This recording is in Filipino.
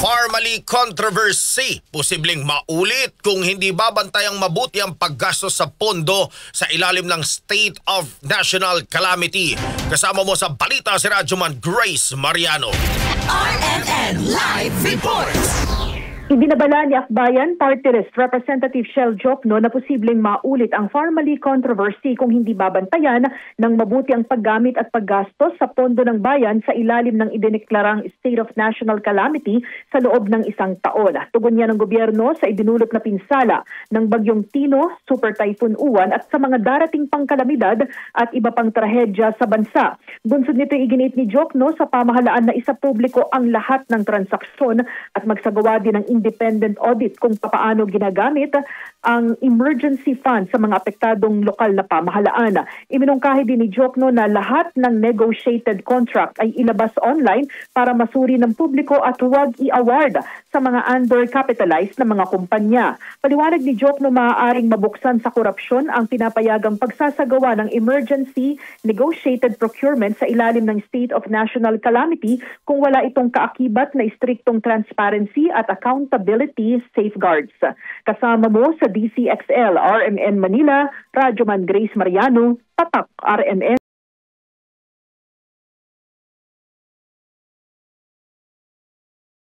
Pharmally controversy, posibleng maulit kung hindi babantayang mabuti ang paggastos sa pondo sa ilalim ng State of National Calamity. Kasama mo sa balita si Radyoman Grace Mariano. RMN Live Reports. Ibinabala ni Akbayan Party List Representative Shell Jokno na posibleng maulit ang Pharmally controversy kung hindi babantayan ng mabuti ang paggamit at paggastos sa pondo ng bayan sa ilalim ng idineklarang State of National Calamity sa loob ng isang taon. Tugon niya ng gobyerno sa idinulot na pinsala ng Bagyong Tino, Super Typhoon Uwan at sa mga darating pang kalamidad at iba pang trahedya sa bansa. Bunsod nito iginit ni Jokno sa pamahalaan na isa publiko ang lahat ng transaksyon at magsagawa din ng independent audit kung paano ginagamit ang emergency fund sa mga apektadong lokal na pamahalaan. Iminungkahi din ni Jokno na lahat ng negotiated contract ay ilabas online para masuri ng publiko at huwag i-award sa mga undercapitalized na mga kumpanya. Paliwanag ni Jokno maaaring mabuksan sa korupsyon ang pinapayagang pagsasagawa ng emergency negotiated procurement sa ilalim ng State of National Calamity kung wala itong kaakibat na istriktong transparency at accountability safeguards. Kasama mo sa DCXL RMN Manila, Radyoman Grace Mariano, Tatak RMN.